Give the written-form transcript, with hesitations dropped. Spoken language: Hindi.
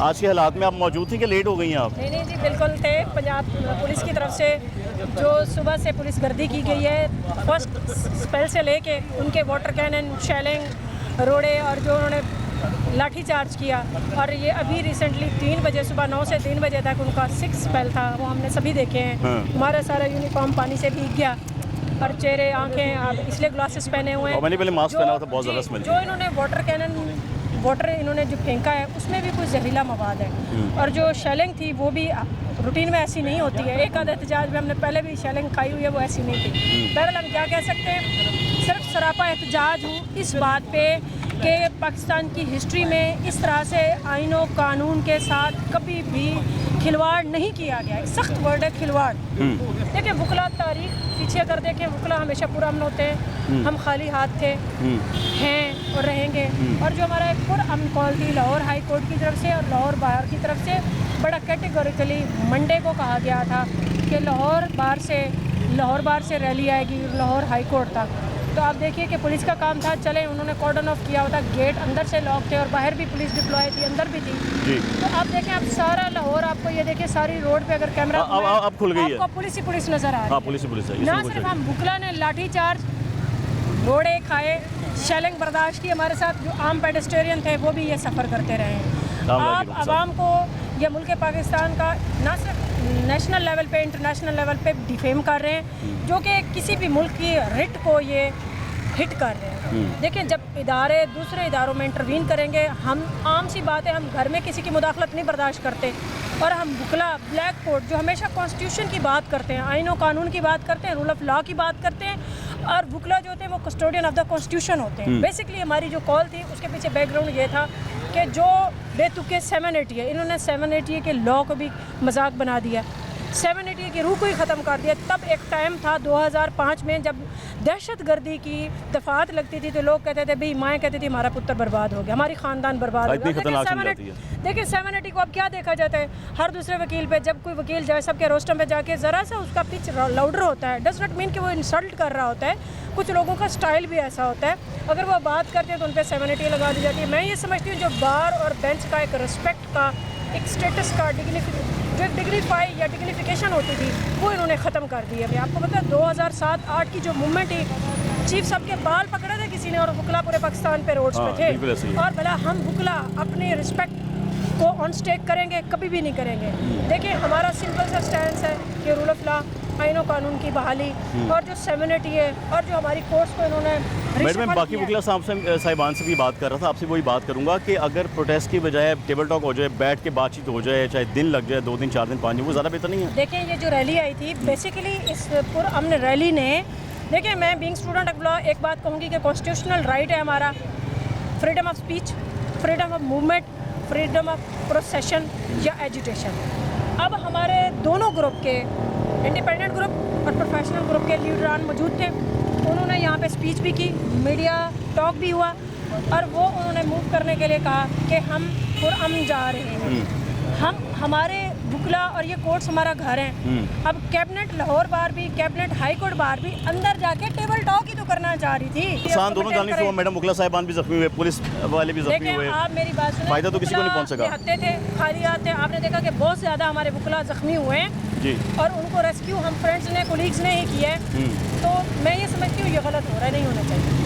आज के हालात में आप मौजूद थी कि लेट हो गई हैं आप? नहीं जी, बिल्कुल थे। पंजाब पुलिस की तरफ से जो सुबह से पुलिस गर्दी की गई है, फर्स्ट स्पेल से लेके उनके वाटर कैनन, शेलिंग, रोड़े और जो उन्होंने लाठी चार्ज किया, और ये अभी रिसेंटली 3 बजे सुबह 9 से 3 बजे तक उनका 6 स्पेल था, वो हमने सभी देखे हैं। हमारा सारा यूनिफॉर्म पानी से भीग गया और चेहरे, आंखें, आप इसलिए ग्लासेस पहने हुए हैं। मैंने पहले मास्क पहना हुआ था, बहुत ज़्यादा स्मेल। जो इन्होंने वाटर इन्होंने जो फेंका है उसमें भी कुछ जहरीला मवाद है, और जो शेलिंग थी वो भी रूटीन में ऐसी नहीं होती है। एक आध एहतजाज में हमने पहले भी शेलिंग खाई हुई है, वो ऐसी नहीं थी। बहरहाल हम क्या कह सकते हैं, सिर्फ सरापा एहतजाज हूँ इस बात पे कि पाकिस्तान की हिस्ट्री में इस तरह से आईन और कानून के साथ कभी भी खिलवाड़ नहीं किया गया। सख्त वर्ड है, खिलवाड़। देखिए, वकला तारीख पीछे अगर देखें, वकला हमेशा पुरअमन होते हैं, हम खाली हाथ थे, हैं और रहेंगे। और जो हमारा एक पुरअमन कॉल थी लाहौर हाई कोर्ट की तरफ से और लाहौर बार की तरफ से, बड़ा कैटेगोरिकली मंडे को कहा गया था कि लाहौर बार से रैली आएगी लाहौर हाई कोर्ट तक। तो आप देखिए कि पुलिस का काम था, चले उन्होंने कॉर्डन ऑफ किया हुआ था, गेट अंदर से लॉक थे और बाहर भी पुलिस डिप्लॉय थी, अंदर भी थी जी। तो आप देखें, आप सारा लाहौर, आपको ये देखिए सारी रोड पे अगर कैमरा अब खुल गई है, आपको पुलिस ही पुलिस नजर आ रही है। पुलिस है। ना सिर्फ हम बुकला ने लाठी चार्ज, रोड़े खाए, शेलिंग बर्दाश्त की, हमारे साथ जो आम पेडेस्टेरियन थे वो भी ये सफ़र करते रहे। आप आवाम को या मुल्क पाकिस्तान का ना सिर्फ नेशनल लेवल पे, इंटरनेशनल लेवल पे डिफेम कर रहे हैं, जो कि किसी भी मुल्क की रिट को ये हिट कर रहे हैं। देखिए, जब इदारे दूसरे इदारों में इंटरवीन करेंगे, हम आम सी बात है, हम घर में किसी की मुदाखलत नहीं बर्दाश्त करते, और हम बुकला ब्लैक कोट जो हमेशा कॉन्स्टिट्यूशन की बात करते हैं, आईन और कानून की बात करते हैं, रूल ऑफ लॉ की बात करते हैं, और बुकला जो होते हैं वो कस्टोडियन ऑफ द कॉन्स्टिट्यूशन होते हैं। बेसिकली हमारी जो कॉल थी उसके पीछे बैकग्राउंड ये था कि जो बेतुके 780 है, इन्होंने 780 के लॉ को भी मजाक बना दिया, 780 की रूह को ही ख़त्म कर दिया। तब एक टाइम था 2005 में जब दहशत गर्दी की दफात लगती थी तो लोग कहते थे, भाई माएँ कहती थी हमारा पुत्र बर्बाद हो गया, हमारी ख़ानदान बर्बाद हो गया। देखिए 780 को अब क्या देखा जाता है, हर दूसरे वकील पे, जब कोई वकील जाए सबके रोस्टम पे जाके ज़रा सा उसका पिच लाउडर होता है, डज नॉट मीन कि वो इंसल्ट कर रहा होता है। कुछ लोगों का स्टाइल भी ऐसा होता है, अगर वो बात करते हैं तो उन पर 780 लगा दी जाती है। मैं ये समझती हूँ जो बार और बेंच का एक रिस्पेक्ट का, एक स्टेटस का, जो एक डिग्निफाई या डिग्निफिकेशन होती थी वो इन्होंने ख़त्म कर दी है। आपको पता है 2007-8 की जो मूवमेंट थी, चीफ साहब के बाल पकड़े थे किसी ने और वकला पूरे पाकिस्तान पे रोड्स पे थे, और भला हम वकला अपनी रिस्पेक्ट को ऑन स्टेक करेंगे? कभी भी नहीं करेंगे। देखिए, हमारा सिंपल सा स्टैंड है कि रूल ऑफ लॉ, आईन और कानून की बहाली, और जो 780 है और जो हमारी कोर्ट्स को इन्होंने मैं बाकी वकील साहिबान से भी बात कर रहा था, आपसे वही बात करूंगा कि अगर प्रोटेस्ट की बजाय टेबल टॉक हो जाए, बैठ के बातचीत हो जाए, चाहे दिन लग जाए, 2 दिन 4 दिन 5 दिन, वो ज़्यादा बेहतर नहीं है? देखिए, ये जो रैली आई थी बेसिकली इस पुरअमन रैली ने, देखिए मैं बीइंग स्टूडेंट ऑफ लॉ एक बात कहूँगी कि कॉन्स्टिट्यूशनल राइट है हमारा, freedom of speech, freedom of movement, freedom of procession या एजुटेशन। अब हमारे दोनों ग्रुप के, इंडिपेंडेंट ग्रुप और प्रोफेशनल ग्रुप के लीडरान मौजूद थे, उन्होंने यहाँ पे स्पीच भी की, मीडिया टॉक भी हुआ, और वो उन्होंने मूव करने के लिए कहा कि हम पुरअमन जा रहे हैं, हमारे बुकला और ये कोर्ट्स हमारा घर है। अब कैबिनेट लाहौर बार भी, कैबिनेट हाई कोर्ट बार भी अंदर जाके टेबल टॉक ही तो करना चाह रही थी। किसान दोनों जानिब से, मैडम बुकला साहिबान भी जख्मी हुए, पुलिस वाले भी जख्मी हुए। आप मेरी बात सुनिए, फायदा तो किसी को नहीं पहुंच सका। हत्ते थे, खाली हाथ थे, आपने देखा कि बहुत ज़्यादा हमारे बुकला जख्मी हुए हैं जी, और उनको रेस्क्यू हम फ्रेंड्स ने, कोलीग्स ने ही किया है। तो मैं ये समझती हूँ ये गलत हो रहा है, नहीं होना चाहिए।